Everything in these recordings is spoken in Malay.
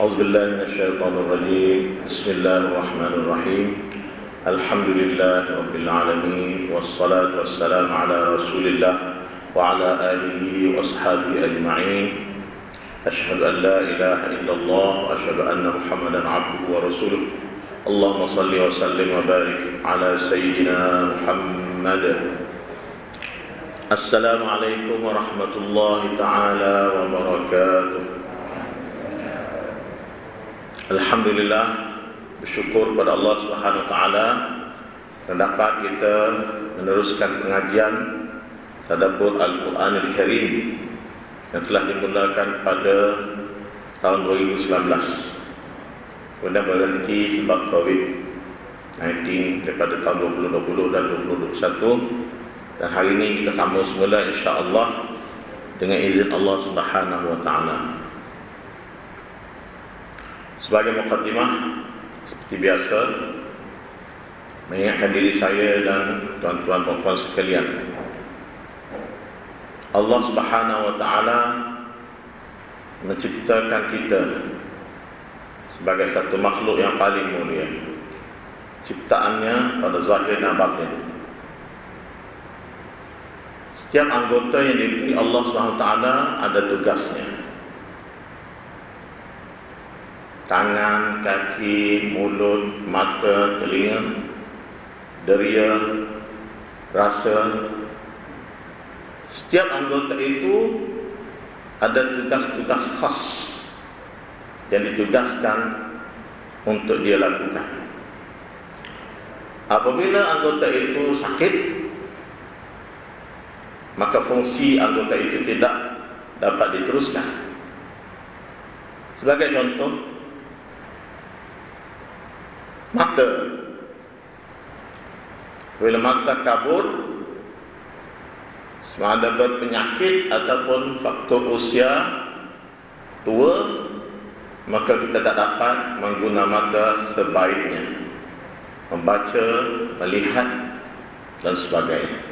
أعوذ بالله من الشيطان الرجيم. بسم الله الرحمن الرحيم. الحمد لله رب العالمين، والصلاة والسلام على رسول الله وعلى آله وأصحابه أجمعين. أشهد أن لا إله إلا الله وأشهد أن محمدا عبده ورسوله. اللهم صل وسلم وبارك على سيدنا محمد. السلام عليكم ورحمة الله تعالى وبركاته. Alhamdulillah, bersyukur pada Allah Subhanahu wa taala yang dapat kita meneruskan pengajian tadabbur Al-Quranul Karim yang telah dimulakan pada tahun 2019. Kemudian berhenti sebab COVID-19 daripada tahun 2020 dan 2021, dan hari ini kita sambung semula insya-Allah dengan izin Allah Subhanahu wa taala. Sebagai mukaddimah, seperti biasa, mengingatkan diri saya dan tuan-tuan dan puan sekalian, Allah Subhanahu wa taala menciptakan kita sebagai satu makhluk yang paling mulia. Ciptaannya pada zahir dan batin. Setiap anggota yang diberi Allah Subhanahu wa taala ada tugasnya. Tangan, kaki, mulut, mata, telinga, deria, rasa. Setiap anggota itu ada tugas-tugas khas yang ditugaskan untuk dia lakukan. Apabila anggota itu sakit, maka fungsi anggota itu tidak dapat diteruskan. Sebagai contoh, mata. Bila mata kabur, sama ada berpenyakit ataupun faktor usia tua, maka kita tak dapat menggunakan mata sebaiknya, membaca, melihat dan sebagainya.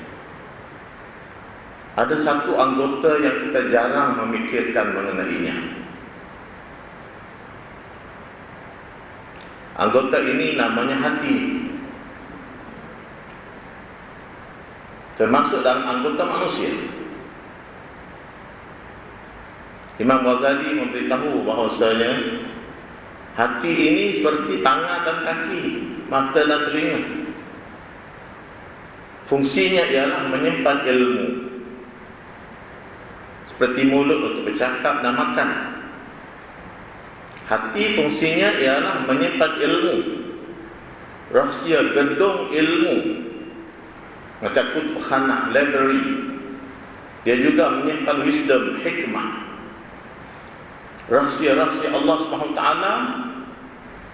Ada satu anggota yang kita jarang memikirkan mengenainya. Anggota ini namanya hati. Termasuk dalam anggota manusia. Imam Ghazali memberitahu bahawasanya hati ini seperti tangan dan kaki, mata dan telinga. Fungsinya ialah menyimpan ilmu, seperti mulut untuk bercakap dan makan. Hati fungsinya ialah menyimpan ilmu, rahsia, gedung ilmu, macam kutubkhanah, library. Dia juga menyimpan wisdom, hikmah. Rahsia-rahsia Allah SWT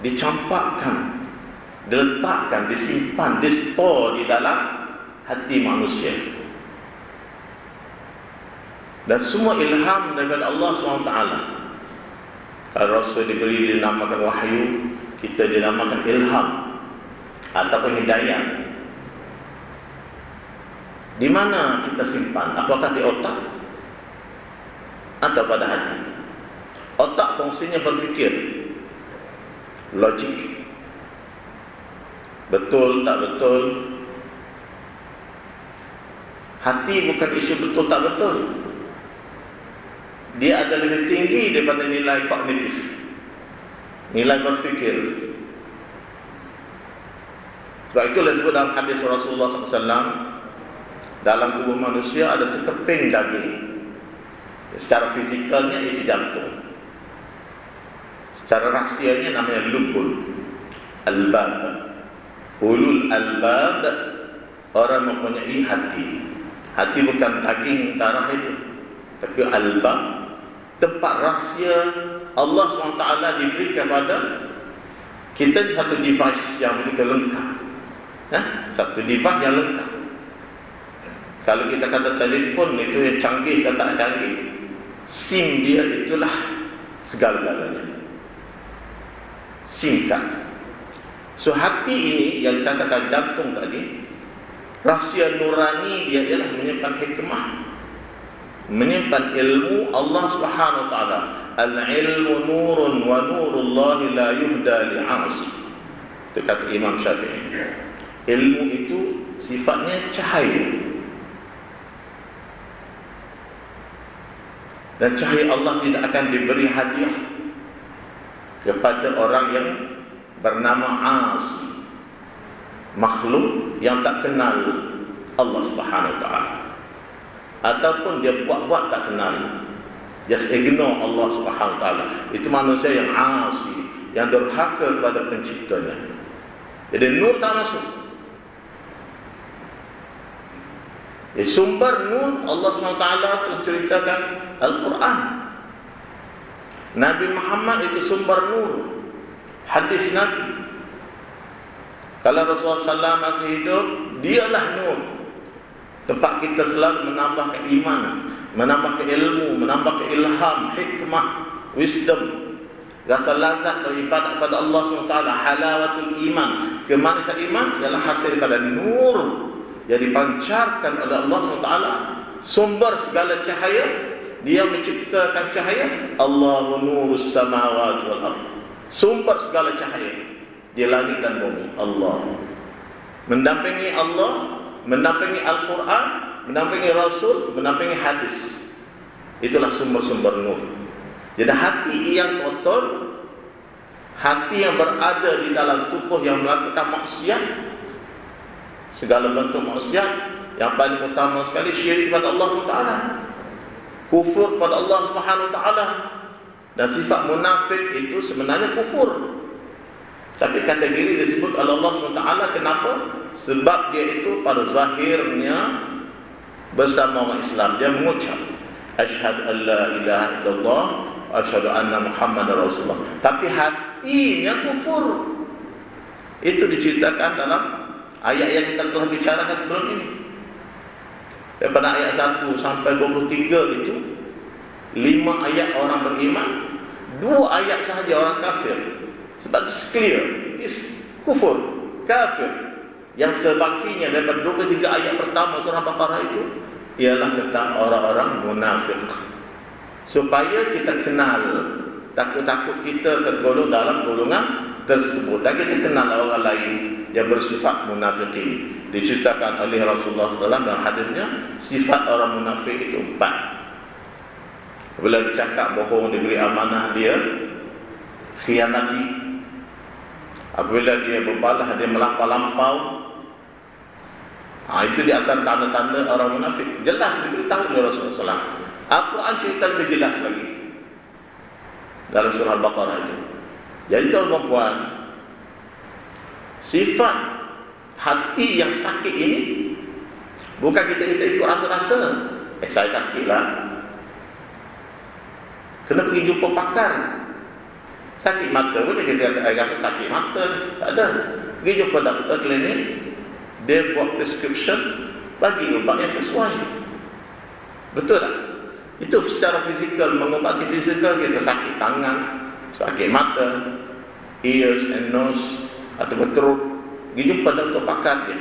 dicampakkan, diletakkan, disimpan, di dalam hati manusia. Dan semua ilham daripada Allah SWT. Kalau Rasul diberi dinamakan wahyu, kita dinamakan ilham ataupun hidayah. Di mana kita simpan? Apakah di otak atau pada hati? Otak fungsinya berfikir, logik, betul tak betul. Hati bukan isu betul tak betul. Dia ada lebih tinggi daripada nilai kognitif, nilai berfikir. Sebab itulah disebut dalam hadis Rasulullah SAW, dalam tubuh manusia ada sekeping daging. Secara fizikalnya itu jantung, secara rahsianya namanya lubul albab. Ulul albab, orang mempunyai hati. Hati bukan daging darah itu, tapi albab, tempat rahsia Allah SWT diberi kepada kita satu device yang begitu lengkap. Satu device yang lengkap. Kalau kita kata telefon itu yang canggih ke tak canggih, SIM dia itulah segala-galanya. SIM card. So hati ini yang dikatakan jantung tadi, rahsia nurani dia ialah menyimpan hikmah, menyimpan ilmu Allah Subhanahu wa taala. Al-ilmu nurun wa nurullahi la yuhda li'asi. Itu kata Imam Syafi'i. Ilmu itu sifatnya cahaya. Dan cahaya Allah tidak akan diberi hadiah kepada orang yang bernama Asi, makhluk yang tak kenal Allah Subhanahu wa taala, ataupun dia buat-buat tak kenal, just ignore Allah Subhanahu wa taala. Itu manusia yang asi, yang durhaka kepada penciptanya. Jadi nur tak masuk. Sumber nur Allah Subhanahu wa taala telah ceritakan Al-Quran. Nabi Muhammad itu sumber nur, hadis Nabi. Kalau Rasulullah SAW masih hidup, dialah nur. Tempat kita selalu menambah keimanan, menambah keilmu, menambah keilham, hikmah, wisdom, rasa lazat beribadat kepada Allah SWT, halawatul iman. Kemanisan iman ialah hasil daripada nur yang dipancarkan oleh Allah SWT, sumber segala cahaya. Dia menciptakan cahaya. Allahu nurus samawati wal ardh, sumber segala cahaya di langit dan bumi. Allah mendampingi Allah, mendampingi Al-Quran, mendampingi Rasul, mendampingi hadis. Itulah sumber-sumber nur. Jadi hati yang kotor, hati yang berada di dalam tubuh yang melakukan maksiat, segala bentuk maksiat, yang paling utama sekali syirik pada Allah SWT, kufur pada Allah Subhanahu wa taala. Dan sifat munafik itu sebenarnya kufur, tapi kategori disebut oleh Allah SWT. Kenapa? Sebab dia itu pada zahirnya bersama orang Islam, dia mengucap asyhadu an la ilaha illallah wa asyhadu anna muhammadar rasulullah, tapi hatinya kufur. Itu diceritakan dalam ayat yang kita telah bicarakan sebelum ini. Daripada ayat 1 sampai 23 itu 5 ayat orang beriman, 2 ayat sahaja orang kafir. Sebab itu clear, it is kufur, kafir. Yang sebakinya daripada 23 ayat pertama surah Baqarah itu ialah tentang orang-orang munafik. Supaya kita kenal, takut-takut kita tergolong dalam golongan tersebut, dan kita kenal orang lain yang bersifat munafikin. Diceritakan oleh Rasulullah SAW dalam hadisnya, sifat orang munafik itu 4. Bila bercakap bohong, diberi amanah dia khianati. Apabila dia berbalah, dia melampau-lampau. Itu di antara tanda-tanda orang munafik. Jelas diberitahu oleh Rasulullah SAW. Al-Quran cerita lebih jelas lagi dalam surah Al-Baqarah itu. Jadi tuan-tuan, sifat hati yang sakit ini bukan kita ikut rasa-rasa. Saya sakit lah, kena pergi jumpa pakar. Sakit mata boleh kita rasa sakit mata, tak ada. Pergi jumpa doktor klinik, dia buat prescription, bagi ubat yang sesuai. Betul tak? Itu secara fizikal, mengobati fizikal kita. Sakit tangan, sakit mata, ears and nose, atau perut, pergi jumpa doktor pakar dia.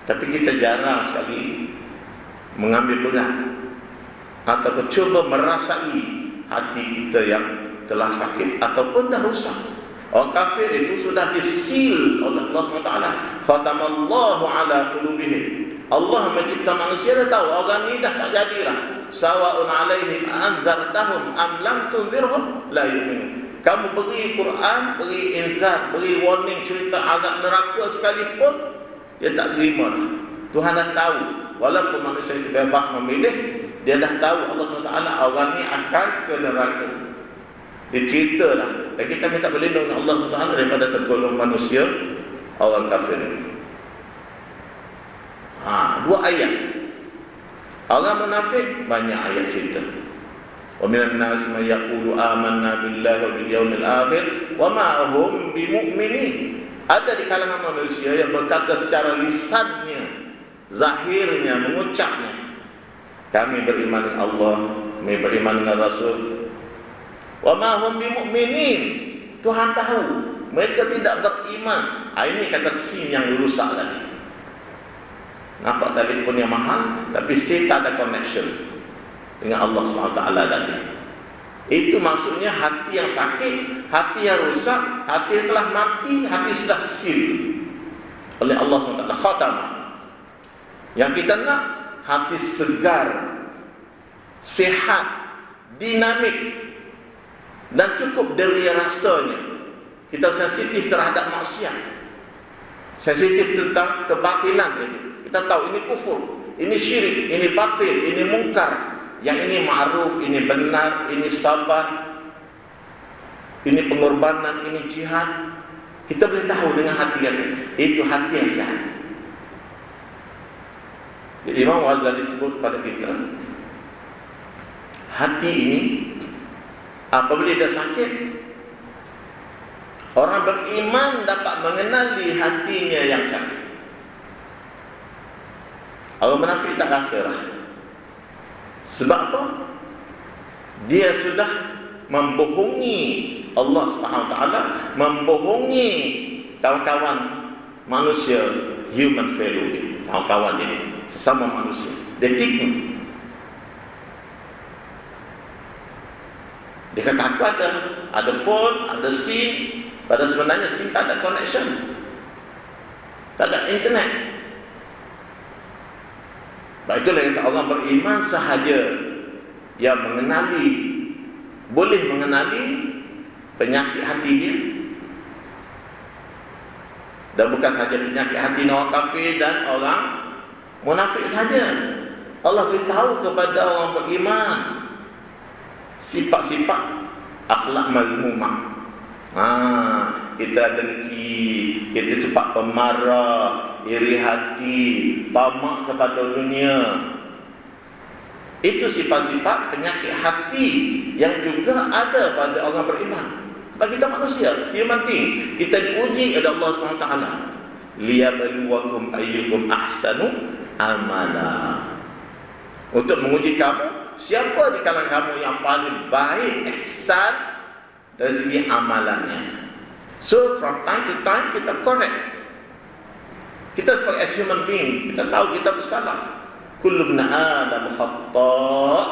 Tapi kita jarang sekali mengambil berat atau cuba merasai hati kita yang telah sakit ataupun dah rusak. Orang kafir itu sudah disil oleh Allah SWT. Khatamallahu ala qulubihim. Allah mencipta manusia, dia tahu orang ni dah tak jadilah. Sawa'un alaihim anzartahum am lam tunzirhum la yu'minun. Kamu beri Quran, beri inzar, beri warning, cerita azab neraka sekalipun, dia tak terima dah. Tuhan dah tahu. Walaupun manusia itu bebas memilih, dia dah tahu Allah SWT orang ni akan ke neraka. Dia cerita lah. Dan kita minta berlindung dengan Allah SWT daripada tergolong manusia orang kafir. 2 ayat. Orang munafik banyak ayat cerita. Wa minan nasi may yaqulu amanna billahi wa bil yaumil akhir wa ma hum bimu'minin. Ada di kalangan manusia yang berkata secara lisannya, zahirnya, mengucapnya, kami beriman dengan Allah, kami beriman dengan Rasul. Wa ma hum bimu'minin. Tuhan tahu mereka tidak beriman. Ini kata SIM yang rusak tadi. Nampak telefon yang mahal, tapi SIM tak ada connection. dengan Allah SWT tadi. Itu maksudnya hati yang sakit, hati yang rusak, hati yang telah mati, hati sudah sil oleh Allah SWT, khatamah. Yang kita nak hati segar, sehat, dinamik, dan cukup dari rasanya. Kita sensitif terhadap maksiat, sensitif tentang kebatilan ini. Kita tahu ini kufur, ini syirik, ini batil, ini mungkar. Yang ini ma'ruf, ini benar, ini sabar, ini pengorbanan, ini jihad. Kita boleh tahu dengan hati kita. Itu hati yang sehat. Jadi Imam Ghazali sebut pada kita, hati ini apabila dia sakit, orang beriman dapat mengenali hatinya yang sakit. Orang munafik tak rasa lah. Sebab apa? Dia sudah membohongi Allah SWT, membohongi kawan-kawan manusia, human fellow dia, kawan-kawan dia, sesama manusia. Dia tipu. Dia kata aku ada phone, ada SIM. Padahal sebenarnya SIM tak ada connection, tak ada internet. Baik, itulah yang orang beriman sahaja yang boleh mengenali penyakit hati dia. Dan bukan sahaja penyakit hati orang kafir dan orang munafik saja. Allah beritahu kepada orang beriman sifat-sifat akhlak mazmumah. Kita dengki, kita cepat pemarah, iri hati, tamak kepada dunia. Itu sifat-sifat penyakit hati yang juga ada pada orang beriman. Sebab kita manusia, human being, kita diuji oleh Allah SWT. Liyabluwakum ayyukum ahsanu amala. Untuk menguji kamu, siapa di kalangan kamu yang paling baik ihsan dari segi amalannya. So from time to time kita correct. Kita sebagai as human being, kita tahu kita bersalah. Kullu ibn Adam khata'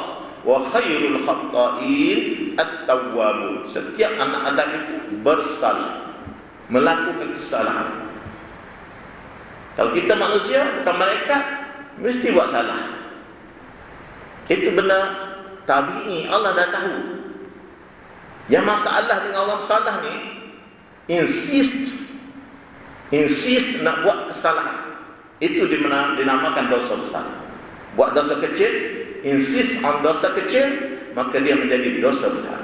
wa khairul khata'in at-tawwabun. Setiap anak Adam itu bersalah, melakukan kesalahan. Kalau kita manusia, bukan malaikat, mesti buat salah. Itu benar tabi'i, Allah dah tahu. Yang masalah dengan orang salah ni, insist nak buat kesalahan. Itu dinamakan dosa besar. Buat dosa kecil, insist on dosa kecil, maka dia menjadi dosa besar.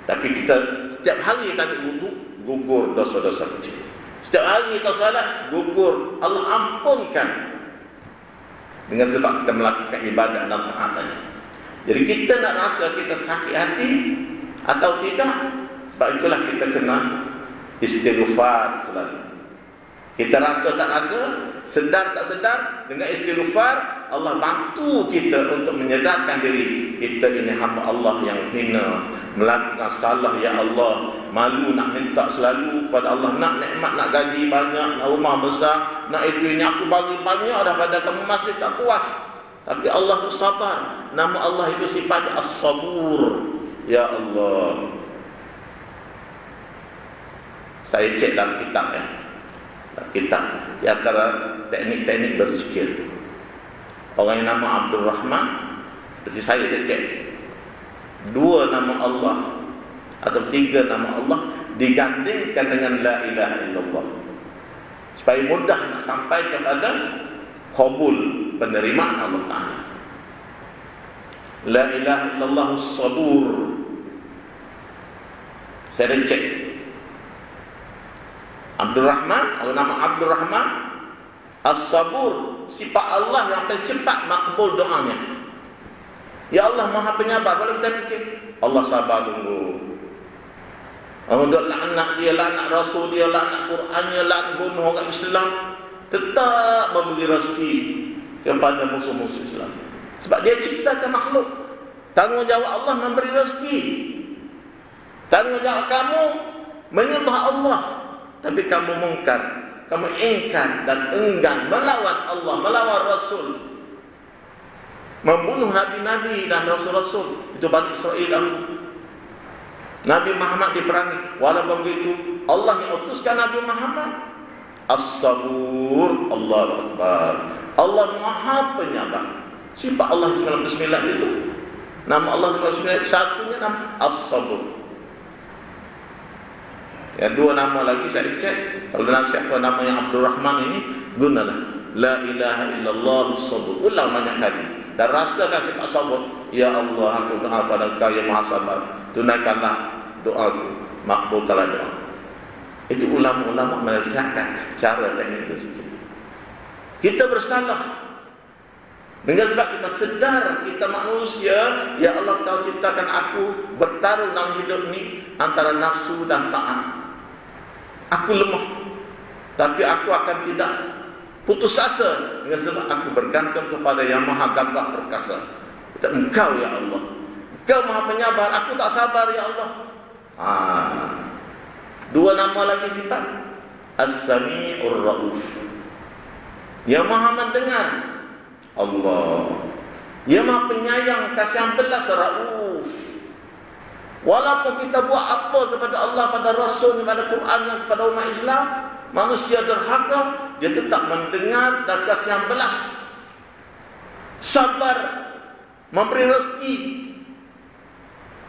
Tapi kita setiap hari kami wudu, gugur dosa-dosa kecil. Setiap hari kita salat, gugur, Allah ampunkan. Dengan sebab kita melakukan ibadat dan taat tadi. Jadi kita nak rasa kita sakit hati atau tidak, sebab itulah kita kena istighfar selalu. Kita rasa tak rasa, sedar tak sedar, dengan istighfar Allah bantu kita untuk menyedarkan diri kita ini hamba Allah yang hina, melakukan salah ya Allah, malu nak minta selalu kepada Allah, nak nikmat, nak gaji banyak, nak rumah besar, nak itu ini aku bagi banyak daripada kamu masih tak puas. Tapi Allah tu sabar. Nama Allah itu sifat As-Sabur. Ya Allah. Saya cek dalam kitab ya. Kitab di antara teknik-teknik berzikir. Orang yang nama Abdul Rahman, seperti saya cek. 2 nama Allah atau 3 nama Allah digandingkan dengan la ilaha illallah. Supaya mudah nak sampai kepada qabul, penerimaan Allah Ta'ala. La ilaha illallah as-sabur. Saya dah cek Abdul Rahman, nama Abdul Rahman As-Sabur, sifat Allah yang paling cepat makbul doanya. Ya Allah Maha Penyabar. Kalau kita fikir Allah sabar tunggu, Allah dah laknat dia, laknat Rasul dia, laknat Qurannya, laknat bunuh orang Islam, tetap memberi rezeki kepada musuh-musuh Islam. Sebab dia ciptakan makhluk. Tanggungjawab Allah memberi rezeki. Tanggungjawab kamu menyembah Allah, tapi kamu mungkar, kamu ingkar dan enggan melawan Allah, melawan Rasul. membunuh nabi-nabi dan rasul-rasul. Itu Bani Israel aku. Nabi Muhammad diperangi. Walaupun begitu, Allah yang utuskan Nabi Muhammad. As-Sabur, Allahu Akbar. Allah Maha Penyabar. Sifat Allah 99 itu. Nama Allah 99, satunya nama As-Sabur. Ya, dua nama lagi saya cek. Kalau siapa nama yang Abdul Rahman ini, gunalah La ilaha illallah As-Sabur. Ulang banyak kali. Dan rasakan sifat sabur. Ya Allah, aku doa pada Engkau yang Maha Sabar. Tunaikanlah doaku, makbulkanlah doa. Itu ulama-ulama menasihatkan cara teknik berzikir. Kita bersalah dengan sebab kita sedar kita manusia. Ya Allah, Kau ciptakan aku bertarung dalam hidup ni antara nafsu dan taat. Aku lemah, tapi aku akan tidak putus asa dengan sebab aku bergantung kepada yang Maha Gagah Perkasa. Engkau ya Allah, Engkau Maha Penyabar, aku tak sabar ya Allah. Dua nama lagi sifat As-Sami'ur Rauf, yang Maha mendengar. Allah, yang Maha Penyayang, kasihan belas, Rauf. Walaupun kita buat apa kepada Allah, pada Rasul, pada Quran, kepada umat Islam, manusia derhaka, dia tetap mendengar dan kasihan belas, sabar, memberi rezeki.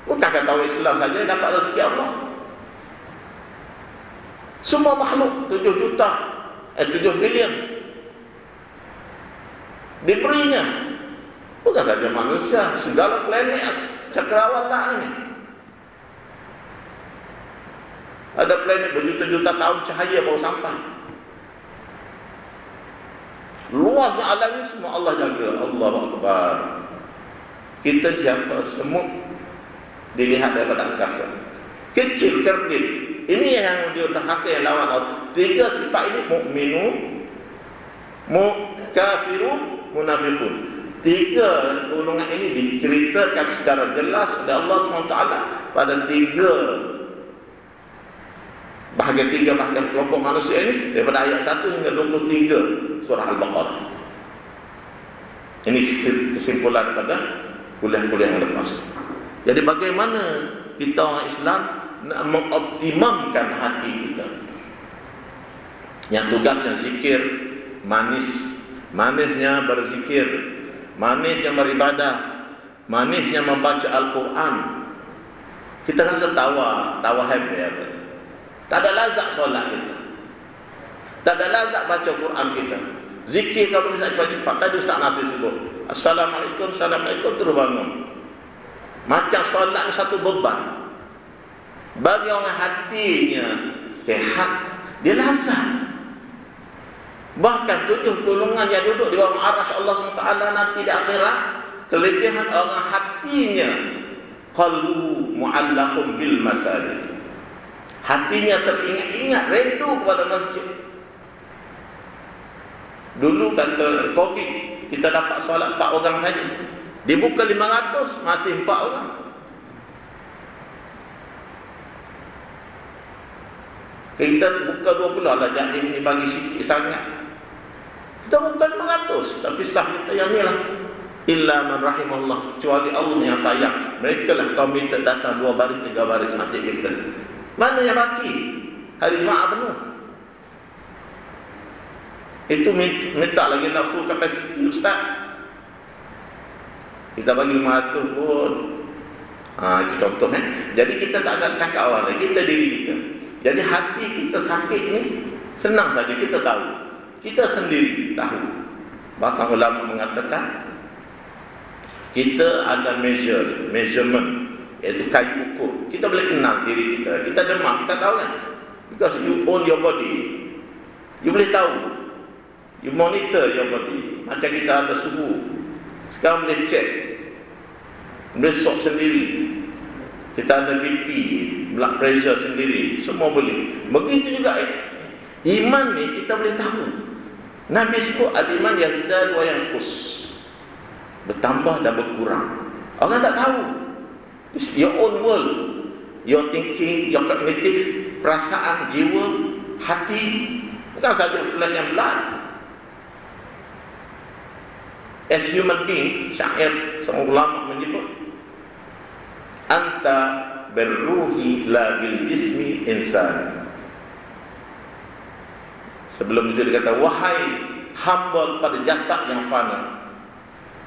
Bukan kata orang Islam saja yang dapat rezeki Allah. Semua makhluk 7 bilion diberinya. Bukan saja manusia, segala planet cakrawala ini. Ada planet berjuta-juta tahun cahaya baru sampai. Luasnya alam ini semua Allah jaga. Allahu Akbar. Kita siapa? Semut dilihat daripada angkasa. Kecil, kerdil. Ini yang dia derhaka, yang lawan Allah. Tiga sifat ini, mukminun, kafirun, munafiqun. Tiga golongan ini diceritakan secara jelas oleh Allah SWT pada bahagian kelompok manusia ini, daripada ayat 1 hingga 23 surah Al-Baqarah. Ini kesimpulan pada kuliah-kuliah yang lepas. Jadi bagaimana kita orang Islam nak mengoptimumkan hati kita? Yang tugasnya zikir, manisnya berzikir, manisnya beribadah, manisnya membaca Al-Quran. Kita rasa tawa happy. Tak ada lazat solat kita, tak ada lazat baca Quran kita. Zikir kalau bisa cepat-cepat. Tadi Ustaz Nasir sebut, Assalamualaikum, Assalamualaikum, terus bangun. Macam solat satu beban. Bagi orang hatinya sehat, dia lazat. Bahkan 7 golongan yang duduk di bawah arasy Allah SWT nanti di akhirat, kelebihan orang hatinya qalbu mu'allaqun bil masajid. Hatinya teringat-ingat, rindu kepada masjid. Dulu kata COVID, kita dapat solat 4 orang saja. Dibuka 500, masih 4 orang. Kita buka 20, Allah jadi ini bagi sikit sangat. Kita buka 500, tapi sah kita yang ni lah. Illa man rahimallah, kecuali Allah yang sayang. Mereka lah kaum minta datang 2 baris, 3 baris masjid kita. Mana yang baki? Hari Jumaat penuh. Itu minta lagi nak full capacity, Ustaz. Kita bagi 500 pun. Itu contoh Jadi kita tak akan cakap awal lagi, kita diri kita. Jadi hati kita sakit ni senang saja kita tahu. Kita sendiri tahu. Bahkan ulama mengatakan kita ada measurement, iaitu kayu ukur. Kita boleh kenal diri kita. Kita demam, kita tahu kan? Because you own your body. You boleh tahu. You monitor your body. Macam kita ada suhu, sekarang boleh cek, boleh sok sendiri. Kita ada BP, blood pressure sendiri, semua boleh. Begitu juga iman ni kita boleh tahu. Nabi sebut al-iman yazdad wa yanqus, bertambah dan berkurang. Orang tak tahu. It's your own world, your thinking, your cognitive, perasaan, jiwa, hati. Bukan saja flesh and blood. As human being, syair seorang ulama menyebut, anta berruhi la bil jismi insan. Sebelum itu dia kata, wahai hamba kepada jasad yang fana,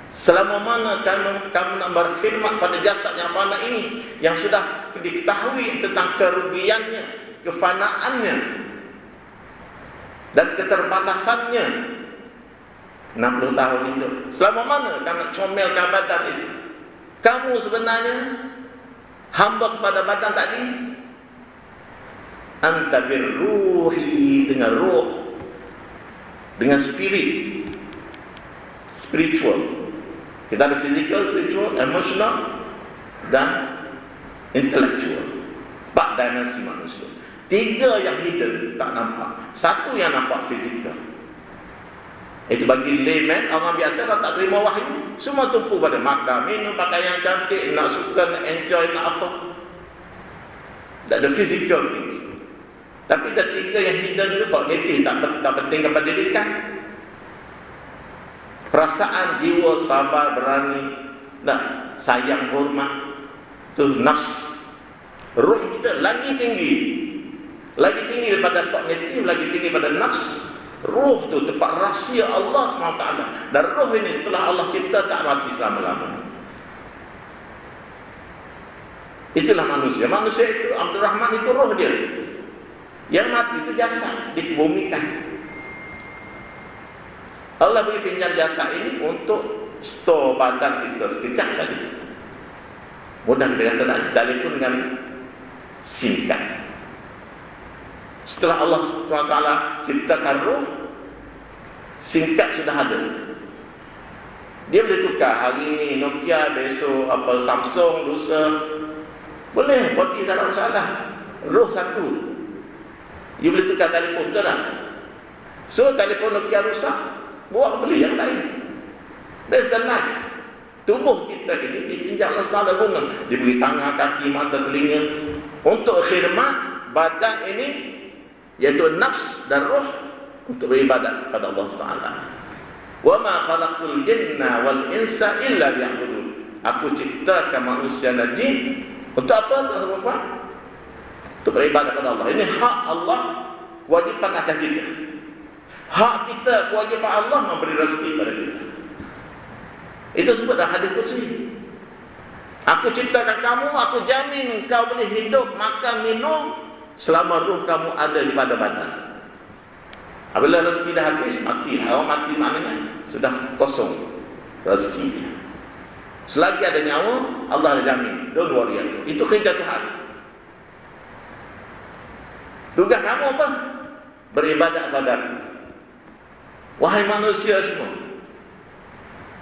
selama mana kamu nak berkhidmat pada jasad yang fana ini, yang sudah diketahui tentang kerugiannya, kefanaannya dan keterbatasannya, 60 tahun itu, selama mana kamu comelkan badan itu, kamu sebenarnya hamba kepada badan tadi. Anta birruhi, dengan roh, dengan spiritual. Kita ada physical, spiritual, emotional dan intellectual. 4 dimensi manusia. 3 yang hidden, tak nampak. 1 yang nampak, physical. Itu bagi layman, orang biasa kalau tak terima wahyu, semua tumpu pada makan, minum, pakaian cantik, nak suka, nak enjoy, nak apa. That the physical things. Tapi dah 3 yang hidden tu kognitif, tak penting kepada pendidikan. Perasaan, jiwa, sabar, berani, nak sayang, hormat, tu nafs. Ruh kita lagi tinggi daripada kognitif, lagi tinggi daripada nafs. Ruh tu tempat rahsia Allah SWT. Dan ruh ini setelah Allah cipta tak mati selama-lamanya. Itulah manusia. Manusia itu, Abdul Rahman itu roh dia. Yang mati itu jasad, dikebumikan. Allah beri pinjam jasad ini untuk store badan kita sekejap saja. Mudah kita kata tak telefon dengan SIM card. Setelah Allah SWT ciptakan roh, SIM card sudah ada. Dia boleh tukar hari ini Nokia, besok apa Samsung, lusa. Boleh, body tak ada masalah. Roh satu. You boleh tukar telefon, betul tak? So telefon Nokia rusak, buat beli yang lain. That's the life. Tubuh kita ini dipinjam Allah SWT guna. Diberi tangan, kaki, mata, telinga untuk khidmat badan ini, iaitu nafs dan roh, untuk beribadat kepada Allah SWT. Wa ma khalaqul jinna wal insa illa liya'budun. Aku ciptakan manusia dan jin untuk apa, tuan-tuan? Untuk beribadat kepada Allah. Ini hak Allah, kewajipan atas kita. Hak kita, kewajipan Allah memberi rezeki pada kita. Itu sebut dalam hadis qudsi. Aku ciptakan kamu, aku jamin kau boleh hidup, makan, minum selama ruh kamu ada di pada badan. Apabila rezeki dah habis, mati. Orang mati maknanya sudah kosong rezeki dia. Selagi ada nyawa, Allah dah jamin. Don't worry. Itu kerja Tuhan. Tugas kamu apa? Beribadat kepada aku. Wahai manusia semua,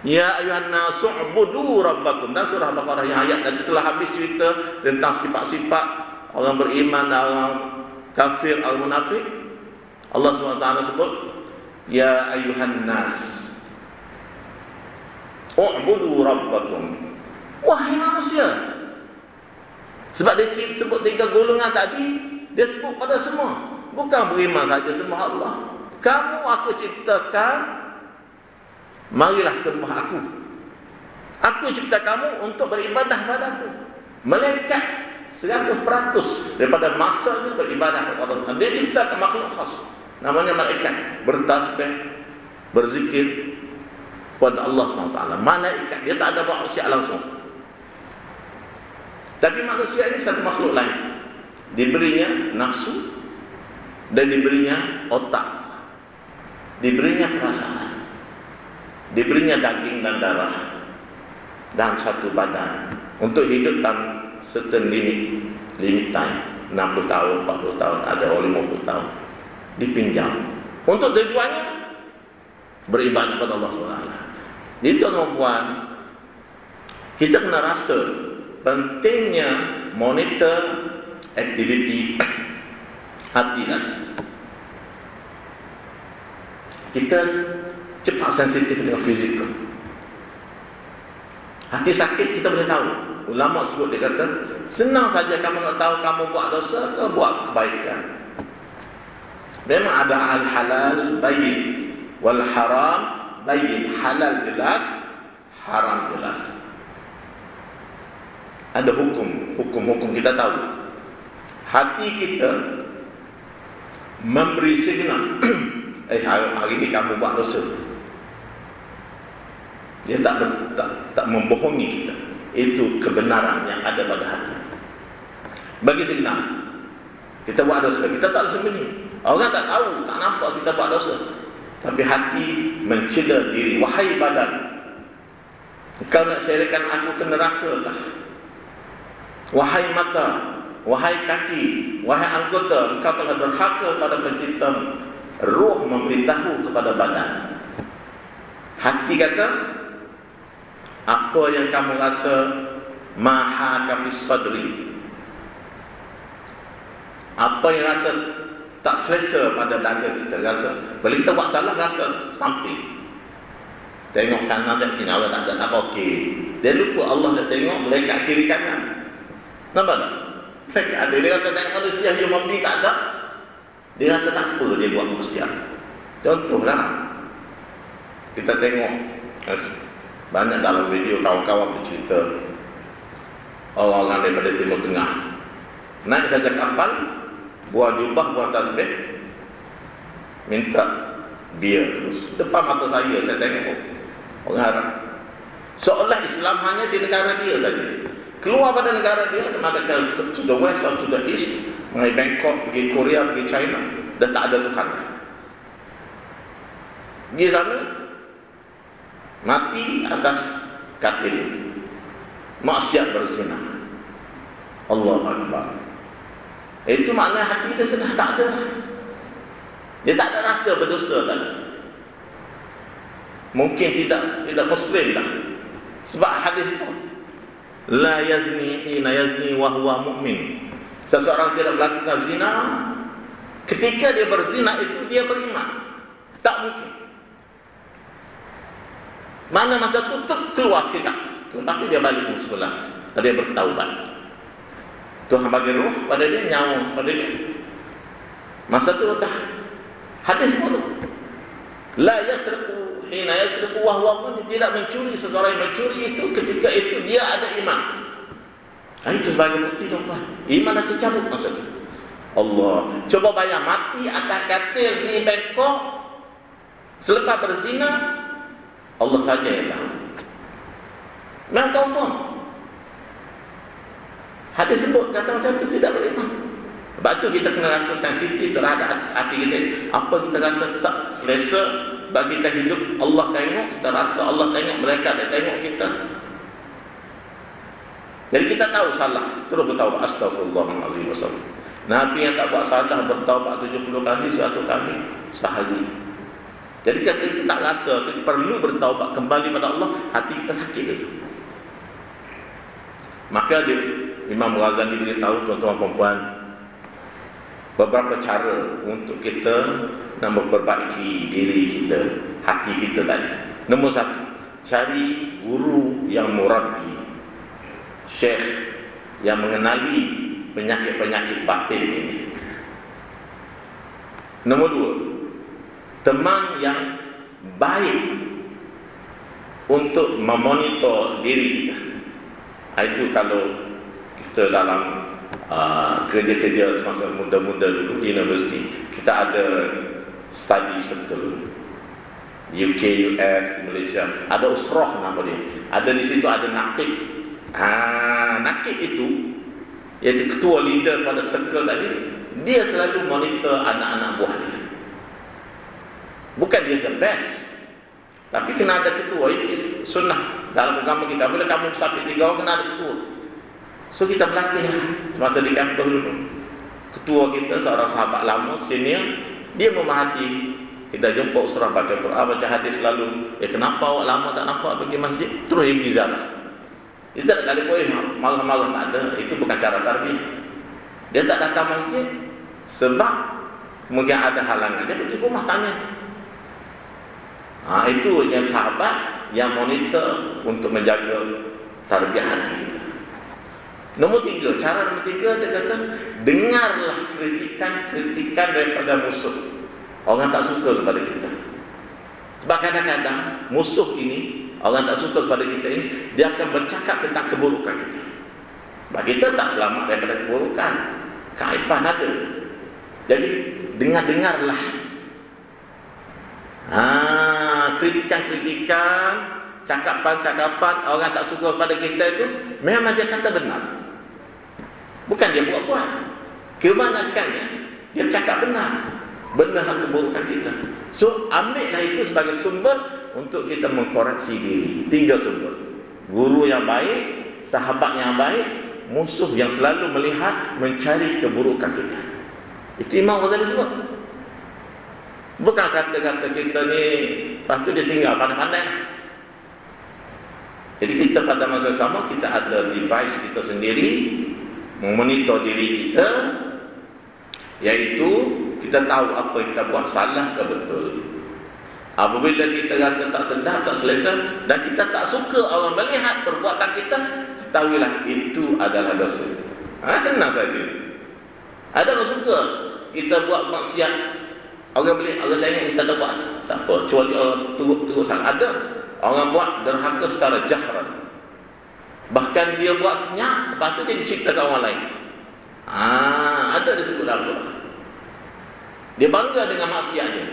ya ayuhan nasu ubudu rabbakum. Dan surah Baqarah yang ayat tadi setelah habis cerita tentang sifat-sifat orang beriman dan orang kafir, orang munafik, Allah SWT sebut, ya ayuhan nas ubudu rabbakum. Wahai manusia. Sebab dia sebut 3 golongan tadi, dia sebut pada semua. Bukan beriman saja sembah Allah. Kamu aku ciptakan, marilah sembah aku. Aku cipta kamu untuk beribadah padaku. Malaikat 100% daripada masa itu beribadah kepada Allah. Dia ciptakan makhluk khas, namanya malaikat, bertasbih, berzikir kepada Allah SWT. Malaikat, dia tak ada buat manusia langsung. Tapi manusia ini satu makhluk lain. Diberinya nafsu dan diberinya otak, diberinya perasaan, diberinya daging dan darah dan satu badan untuk hidup dalam certain limit time, 60 tahun, 40 tahun, ada orang 50 tahun dipinjam untuk tujuannya beribadah kepada Allah SWT. Jadi tuan-tuan, kita kena rasa pentingnya monitor aktiviti hati tadi. Kita cepat sensitif dengan fizikal. Hati sakit kita boleh tahu. Ulama sebut, dia kata, senang saja kamu nak tahu kamu buat dosa ke buat kebaikan. Memang ada al-halal bayyin wal haram bayyin, halal jelas, haram jelas. Ada hukum kita tahu. Hati kita memberi signal, hari ini kamu buat dosa. Dia tak membohongi kita. Itu kebenaran yang ada pada hati. Bagi signal, kita buat dosa, kita tak sembunyi. Orang tak tahu, tak nampak kita buat dosa. Tapi hati mencela diri. Wahai badan, engkau nak serikan aku ke neraka kah? Wahai mata, wahai kaki, wahai anggota, engkau telah durhaka pada pencipta. Roh memberitahu kepada badan. Hati kata, apa yang kamu rasa, maha kafis sadri, apa yang rasa tak selesa pada dada kita rasa. Bila kita buat salah, rasa samping. Tengok kanan dan kiri, Allah tak ada apa okey. Dia lupa Allah dah tengok mereka kiri kanan. Nampak tak? Mereka ada. Dia rasa tengok manusia dia memberi tak ada. Dia rasa tak apa dia buat manusia. Contohlah, kita tengok banyak dalam video kawan-kawan bercerita orang-orang daripada Timur Tengah naik saja kapal, buat jubah, buat tasbih, minta bia terus depan mata saya tengok orang Arab. Seolah Islam hanya di negara dia saja. Keluar pada negara dia, sama ada to the west atau to the east, mengenai Bangkok, pergi Korea, pergi China, dah tak ada Tuhan. Di sana mati atas katil, maksiat berzina. Allahu Akbar. Itu makna hati dia sudah tak ada. Dia tak ada rasa berdosa lagi. Mungkin tidak muslim dah. Sebab hadis pun, la yazni hina yazni wa huwa mu'min. Seseorang tidak melakukan zina ketika dia berzina itu dia beriman. Tak mungkin. Mana masa tutup keluar sekejap, tapi dia balik sebelah. Dia bertaubat. Tuhan bagi roh pada dia, nyawa pada dia. Masa tu dah hadis pun, la yasriqu hina yasriqu wa huwa mu'min. Tidak mencuri, seseorang yang mencuri itu ketika itu dia ada iman. Itu sebagai bukti, tuan-tuan. Iman dah tercabut maksudnya. Allah, coba bayang mati atas katil di Bangkok selepas berzina. Allah saja yang tahu. Memang confirm. Hadis sebut kata macam tu tidak beriman. Sebab tu kita kena rasa sensitif terhadap hati kita. Apa kita rasa tak selesa, bagi kita hidup, Allah tengok, kita rasa Allah tengok, mereka tak tengok kita. Jadi kita tahu salah, terus bertaubat, astaghfirullahaladzim wasallam. Nabi yang tak buat salah bertaubat 70 kali, 100 kali sehari. Jadi kita tak rasa, kita perlu bertaubat kembali pada Allah, hati kita sakit lagi. Maka Imam Ghazali beritahu tuan-tuan perempuan, beberapa cara untuk kita nak memperbaiki diri kita, hati kita tadi. Nombor 1, cari guru yang murabbi, syekh yang mengenali penyakit-penyakit batin ini. Nombor 2, teman yang baik untuk memonitor diri kita. Itu kalau kita dalam kerja-kerja semasa muda-muda dulu di universiti, kita ada study circle, UK, US, Malaysia, ada usrah nama dia. Ada di situ ada nakib. Nakib itu iaitu ketua leader pada circle tadi, dia selalu monitor anak-anak buah dia. Bukan dia the best, tapi kena ada ketua. Itu sunnah dalam agama kita. Bila kamu sampai 3 orang, kena ada ketua. So kita berlatih semasa di kampus dulu. Ketua kita seorang sahabat lama, senior, dia memerhati. Kita jumpa usrah baca Quran, baca hadis selalu. Kenapa awak lama tak nampak pergi masjid? Terus dia berbicara. Dia tak kali pun marah-marah, tak ada. Itu bukan cara tarbiyah. Dia tak datang masjid sebab mungkin ada halangan. Dia pergi rumah tanya. Itu yang sahabat yang monitor untuk menjaga tarbiyah hati kita. Nombor 3, cara nombor 3, dia kata, dengarlah kritikan daripada musuh. Orang tak suka kepada kita. Sebab kadang-kadang musuh ini, orang tak suka kepada kita ini, dia akan bercakap tentang keburukan kita. Sebab kita tak selamat daripada keburukan. Keaiban ada. Jadi dengar-dengarlah kritikan-kritikan, cakapan-cakapan orang tak suka pada kita itu, memang dia kata benar. Bukan dia buat-buat. Kebanyakannya dia cakap benar. Benar keburukan kita. So ambillah itu sebagai sumber untuk kita mengkoreksi diri. 3 sumber: guru yang baik, sahabat yang baik, musuh yang selalu melihat, mencari keburukan kita. Itu Imam Ghazali sebut. Bukan kata-kata kita ni, lepas tu dia tinggal pandai-pandai. Jadi kita pada masa sama, kita ada device kita sendiri, memonitor diri kita, iaitu kita tahu apa yang kita buat salah ke betul. Apabila kita rasa tak sedap, tak selesa, dan kita tak suka orang melihat perbuatan kita, ketahuilah itu adalah dosa. Senang saja. Ada orang suka kita buat maksiat, orang melihat, orang tengok kita tak buat, tak apa, kecuali orang turut-turut salah. Ada orang buat derhaka secara jahran, bahkan dia buat senyap, lepas tu dia ceritakan orang lain. Ada disebut apa? Dia bangga dengan maksiat dia.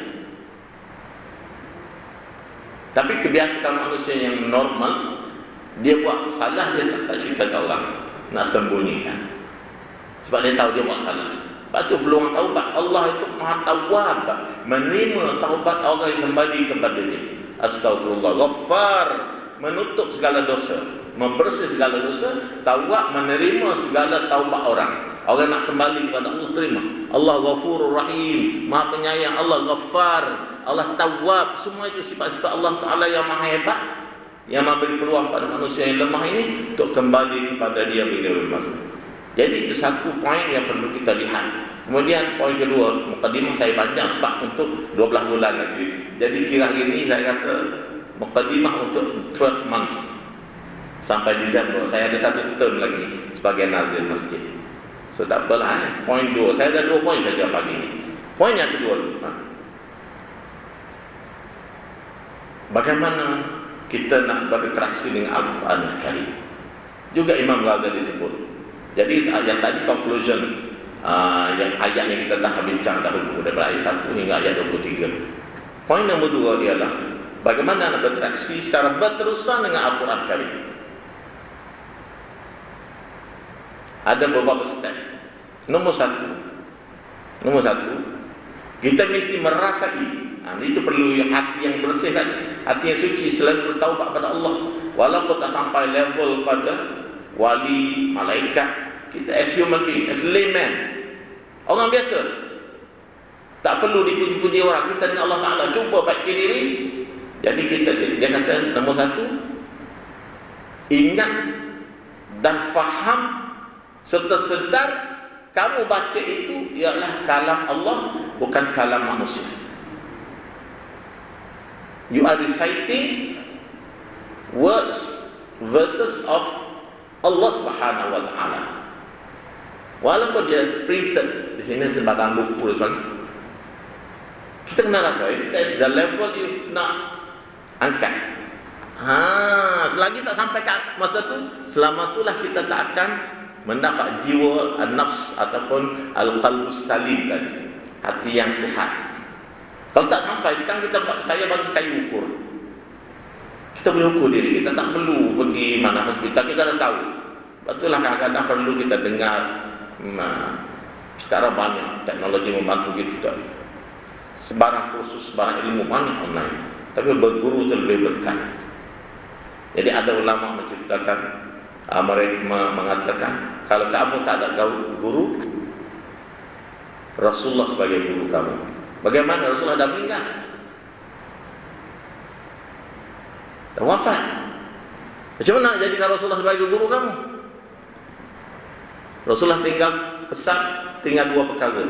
Tapi kebiasaan manusia yang normal, dia buat salah, dia tak cerita ke orang, nak sembunyikan. Sebab dia tahu dia buat salah. Lepas tu peluang taubat. Allah itu Maha Tawwab, menerima taubat orang yang kembali kepada dia. Astaghfirullah, Ghaffar, menutup segala dosa, membersih segala dosa. Tawwab, menerima segala taubat orang. Orang nak kembali kepada Allah, terima. Allah Ghafurur Rahim, Maha Penyayang. Allah Ghaffar, Allah Tawwab. Semua itu sifat-sifat Allah Ta'ala yang maha hebat, yang memberi peluang pada manusia yang lemah ini untuk kembali kepada dia bila bermasa. Jadi itu satu poin yang perlu kita lihat. Kemudian poin kedua, mukadimah saya panjang sebab untuk 12 bulan lagi. Jadi kira hari ini saya kata mukadimah untuk 12 months sampai Disember. Saya ada 1 term lagi sebagai nazir masjid. So tak apalah. Poin 2, saya ada 2 poin saja pagi ini. Poin yang kedua, bagaimana kita nak berinteraksi dengan Al-Quran Al-Karim. Juga Imam Ghazali sebut. Jadi yang tadi conclusion, yang ayat yang kita dah bincang dahulu, daripada ayat 1 hingga ayat 23. Poin nombor 2 ialah bagaimana nak berinteraksi secara berterusan dengan Al-Quran Al-Karim. Ada beberapa step. Nombor satu, kita mesti merasai. Itu perlu hati yang bersih tadi, hati yang suci, selalu bertaubat pada Allah. Walaupun tak sampai level pada wali, malaikat, kita as human being, as layman, orang biasa, tak perlu dipuji-puji orang. Kita dengan Allah Ta'ala cuba baiki diri. Jadi dia kata nombor 1, ingat dan faham serta sedar kamu baca itu ialah kalam Allah, bukan kalam manusia. You are reciting words, verses of Allah Subhanahu wa Ta'ala. Walaupun dia printed di sini sebatang buku dan sebagainya, kita kena rasa that's the level you nak angkat. Selagi tak sampai ke masa tu, selama itulah kita tak akan mendapat jiwa an-nafs ataupun al-qalbus salim tadi, hati yang sihat. Kalau tak sampai, sekarang saya bagi kayu ukur. Kita boleh ukur diri kita, tak perlu pergi mana hospital, kita dah tahu. Betullah kadang-kadang perlu kita dengar. Sekarang banyak teknologi membantu kita. Sebarang kursus, sebarang ilmu banyak online. Tapi berguru itu lebih berkat. Jadi ada ulama menceritakan, mereka mengatakan, kalau kamu tak ada guru, Rasulullah sebagai guru kamu. Bagaimana? Rasulullah dah meninggal, dah wafat. Macam mana nak jadikan Rasulullah sebagai guru kamu? Rasulullah tinggal pesan, tinggal 2 perkara.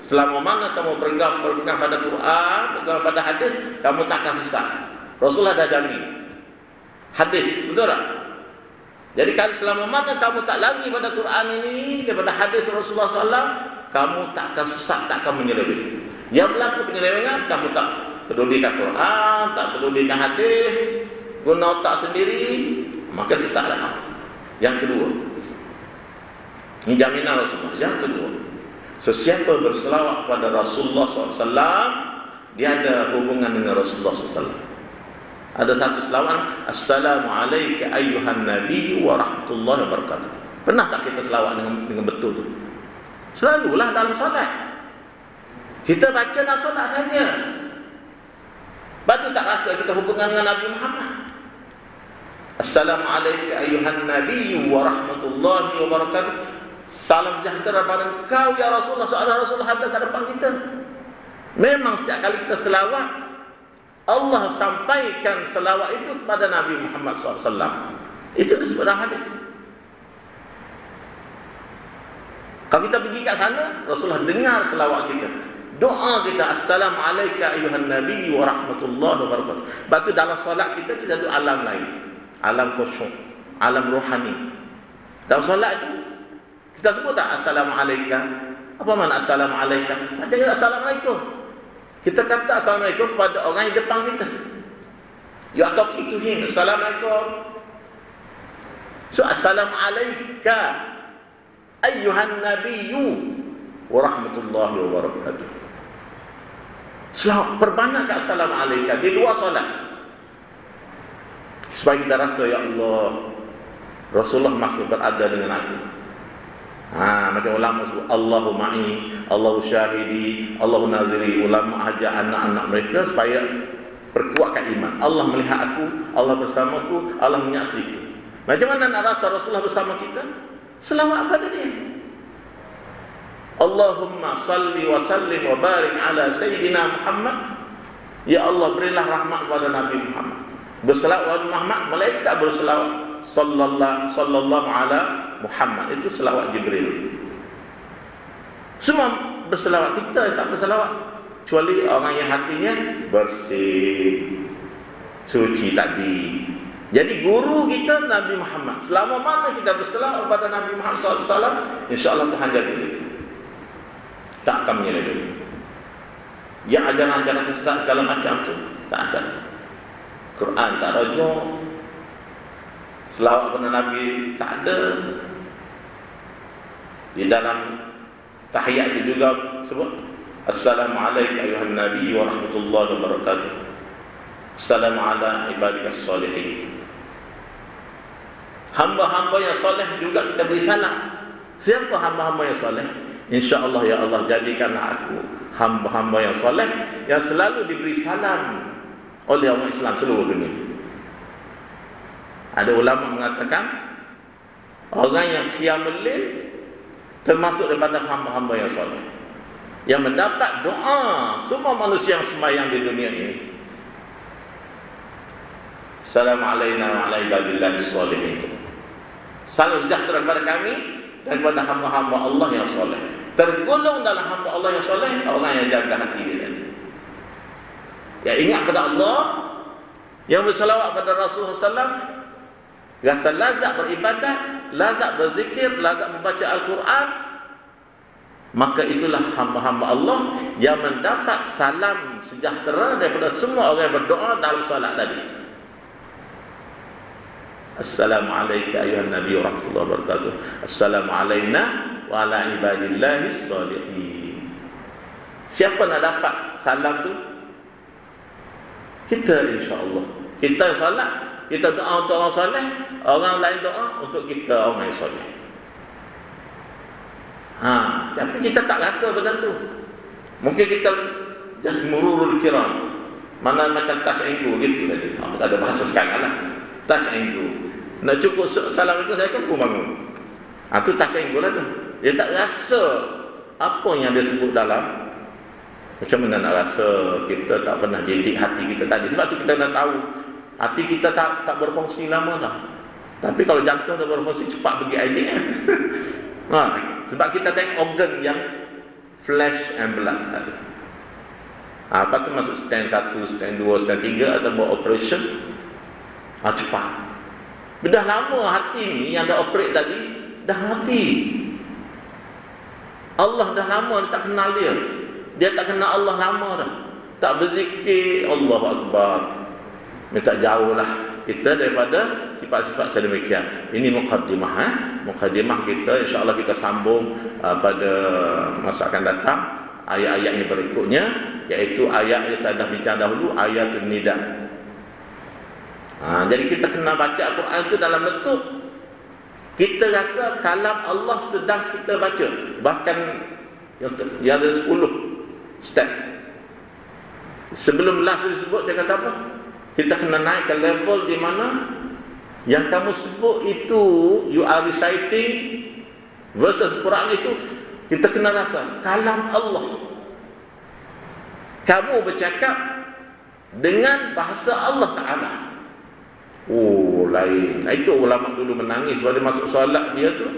Selama mana kamu berpegang pada Quran, berpegang pada hadis, kamu takkan sesat. Rasulullah dah jamin. Hadis, betul tak? Jadi kalau selama mana kamu tak lari pada Quran ini, daripada hadis Rasulullah SAW, kamu tak akan sesat, tak akan menyeleweng. Yang berlaku penyelewengan, kamu tak pedulikan Quran, tak pedulikan hadis, guna otak sendiri, maka sesatlah. Yang kedua, ini jaminan Rasulullah. Yang kedua, sesiapa berselawat kepada Rasulullah SAW, dia ada hubungan dengan Rasulullah SAW. Ada satu selawat, Assalamualaikum ayyuhan Nabi wa rahmatullahi wa barakatuh. Pernah tak kita selawat dengan betul tu? Selalulah dalam solat. Kita baca dalam solat saja. Batu tak rasa kita hubungan dengan Nabi Muhammad. Assalamualaikum ayyuhan Nabi wa rahmatullahi wa barakatuh. Salam sejahtera pada engkau ya Rasulullah. Seolah Rasulullah ada kat depan kita. Memang setiap kali kita selawat, Allah sampaikan selawat itu kepada Nabi Muhammad SAW. Itu disebut dalam hadis. Kalau kita pergi kat sana, Rasulullah dengar selawat kita. Doa kita, Assalamualaikum ayyuhan Nabi wa rahmatullahi wa barakatuh. Lepas tu dalam solat kita ada alam lain. Alam khusyuk, alam rohani. Dalam solat itu, kita sebut tak Assalamualaikum? Apa makna Assalamualaikum? Macam kita Assalamualaikum. Kita kata Assalamualaikum kepada orang yang depan kita. You are talking to him. Assalamualaikum. So, Assalamualaikum ayyuhan Nabiyyu wa rahmatullahi wa barakatuh. Selawat perbanyakkan Assalamualaikum di luar solat. Supaya kita rasa, ya Allah, Rasulullah masih berada dengan aku. Macam ulama sebut Allahu ma'i, Allahu syahidi, Allahu naziri. Ulama ajak anak-anak mereka supaya perkuatkan iman. Allah melihat aku, Allah bersamaku, Allah menyaksiku. Macam mana nak rasa Rasulullah bersama kita? Selawat pada dia. Allahumma salli wa sallim wa barik ala Sayyidina Muhammad. Ya Allah, berilah rahmat kepada Nabi Muhammad. Berselawat kepada Muhammad, malaikat berselawat sallallahu ala Muhammad. Itu selawat Jibril. Semua berselawat, kita tak berselawat, kecuali orang yang hatinya bersih, suci tadi. Jadi guru kita Nabi Muhammad. Selama mana kita berselawat kepada Nabi Muhammad SAW, insya-Allah Tuhan jaga kita. Tak akan menyeleweng. Yang ajaran-ajaran sesat segala macam tu tak ada. Quran tak rujuk, selawat kepada Nabi tak ada. Di dalam tahiyat itu juga sebut Assalamualaikum ayyuhan Nabi wa rahmatullahi wa barakatuh. Assalamu ala ibadikas salihin. Hamba-hamba yang soleh juga kita beri salam. Siapa hamba-hamba yang soleh? InsyaAllah ya Allah, jadikanlah aku hamba-hamba yang soleh yang selalu diberi salam oleh orang Islam seluruh dunia. Ada ulama mengatakan orang yang qiyamul lail termasuk daripada hamba-hamba yang soleh, yang mendapat doa semua manusia yang sembahyang di dunia ini. Assalamualaikum wa ala ibadillahis salihin. Salam sejahtera kepada kami dan kepada hamba-hamba Allah yang soleh. Tergolong dalam hamba Allah yang soleh orang yang jaga hati dia. Ya, ingat kepada Allah, yang berselawat pada Rasulullah SAW, rasa lazat beribadat, lazat berzikir, lazat membaca Al-Quran, maka itulah hamba-hamba Allah yang mendapat salam sejahtera daripada semua orang yang berdoa dalam salat tadi. Assalamualaikum ayyuhan Nabi wa rahmatullahi wa barakatuh. Assalamualaikum wa ala ibadillahis salihin. Siapa nak dapat salam tu? Kita, insya-Allah. Kita salat, kita doa untuk orang soleh, orang lain doa untuk kita orang yang soleh. Tapi kita tak rasa benda tu. Mungkin kita just mururul kiram. Mana macam tas enggu gitu saja. Tak ada bahasa sekarang lah. Tas enggu. Nak cukup salam itu saya kan pun bangun. Tu tas enggu lah tu. Dia tak rasa apa yang dia sebut dalam. Macam mana nak rasa kita tak pernah didik hati kita tadi. Sebab tu kita dah tahu hati kita tak berfungsi lama dah. Tapi kalau jantung tak berfungsi, cepat pergi idea. Sebab kita tengok organ yang flesh and blood tadi. Apa tu masuk stand 1, stand 2, stand 3 atau buat operation, cepat. Dah lama hati ni yang dah operate tadi dah mati. Allah dah lama tak kenal dia. Dia tak kenal Allah lama dah. tak berzikir, Allahu Akbar. Minta jauhlah kita daripada sifat-sifat sedemikian. Ini muqaddimah. Muqaddimah kita, insya-Allah kita sambung pada masa akan datang ayat-ayat yang berikutnya, iaitu ayat yang saya dah bincang dahulu, ayatul nida. Jadi kita kena baca Al-Quran itu dalam bentuk kita rasa kalam Allah sedang kita baca. Bahkan yang ada 10 step. Sebelum last disebut, dia kata apa? Kita kena naik ke level di mana yang kamu sebut itu, you are reciting verses Quran itu, kita kena rasa kalam Allah. Kamu bercakap dengan bahasa Allah Ta'ala. Oh, lain. Itu ulama dulu menangis pada masuk solat dia tu.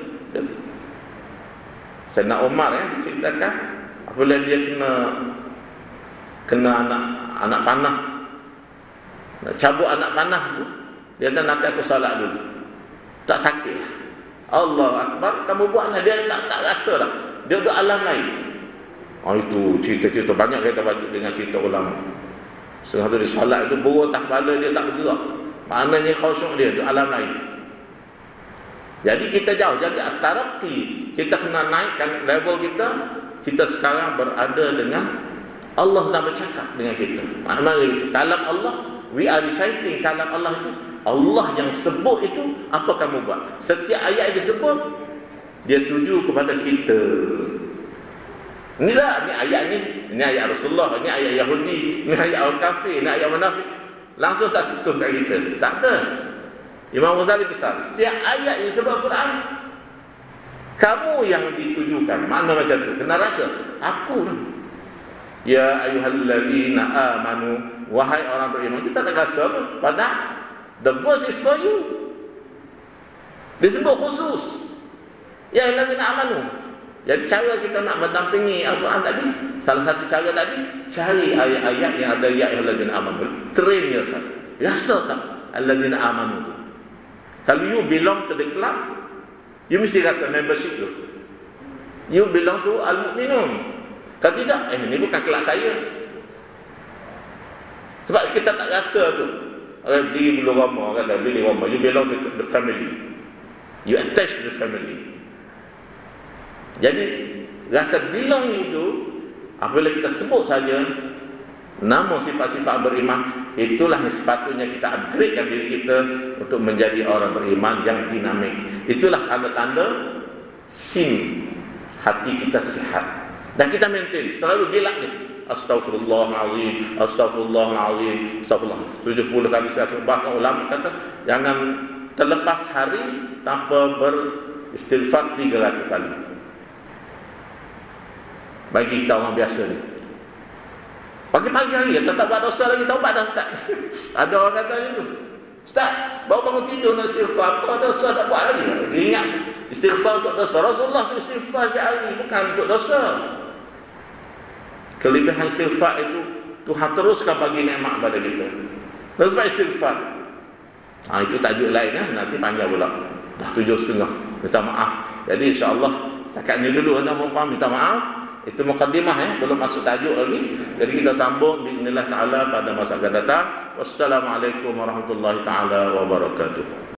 Sayyidina Umar ceritakan apabila dia kena anak panah, nak cabut anak panah tu, dia kata nanti aku solat dulu, tak sakit lah. Allah Akbar, kamu buatlah. Dia tak rasa lah, dia duduk alam lain. Itu cerita-cerita banyak kita baca dengan cerita ulama. Setengah tu dia solat itu buruk tak kepala dia tak bergerak, maknanya khusyuk dia duduk alam lain. Jadi kita jauh. Jadi at-taraqi, kita kena naikkan level kita. Kita sekarang berada dengan Allah sedang bercakap dengan kita. Maknanya itu kalam Allah, we are reciting kalam Allah itu. Allah yang sebut itu, apa kamu buat? Setiap ayat yang disebut, dia tuju kepada kita. Inilah, ini ayat ni, ini ayat Rasulullah, ini ayat Yahudi, ini ayat orang kafir, ini ayat munafik. Langsung tak sentuh kat kita. Tak ada. Imam Ghazali besar. Setiap ayat yang disebut Quran, kamu yang ditujukan. Mana macam tu? Kena rasa. Aku lah. Ya ayyuhallazina amanu, wahai orang beriman. Kita tak rasa apa. Padahal the verse is for you. Disebut khusus. Ya ayyuhallazina amanu. Jadi cara kita nak mendampingi Al-Quran tadi, salah satu cara tadi, cari ayat-ayat yang ada ya ayyuhallazina amanu. Train yourself. Rasa tak allazina amanu tu? Kalau you belong to the club, you mesti rasa membership tu. You belong to al-mu'minun. Kalau tidak, ini bukan kelab saya. Sebab kita tak rasa tu. Diri belum ramah, kata diri ramah. You belong to the family. You attach to the family. Jadi rasa belong itu, apabila kita sebut saja nama sifat-sifat beriman, itulah yang sepatutnya kita upgradekan diri kita untuk menjadi orang beriman yang dinamik. Itulah tanda-tanda SIM, hati kita sihat. Dan kita maintain, selalu gelak ni. Astaghfirullahalazim, astaghfirullahalazim, astaghfirullah. 70 kali 100. Bahkan ulama kata, jangan terlepas hari tanpa beristighfar 300 kali. Bagi kita orang biasa ni. Pagi-pagi hari, tak buat dosa lagi, taubat dah Ustaz. Ada orang kata macam tu. Ustaz, baru bangun tidur nak istighfar, apa dosa tak buat lagi? Dia ingat istighfar untuk dosa. Rasulullah tu istighfar setiap hari, bukan untuk dosa. Kelebihan istighfar itu Tuhan teruskan bagi nikmat pada kita. Dan sebab istighfar, itu tajuk lain nanti panjang pula. Dah 7.30. Minta maaf. Jadi insya-Allah setakat ni dulu tuan-tuan, minta maaf. Itu mukaddimah belum masuk tajuk lagi. Jadi kita sambung biidznillah taala pada masa akan datang. Wassalamualaikum warahmatullahi taala wabarakatuh.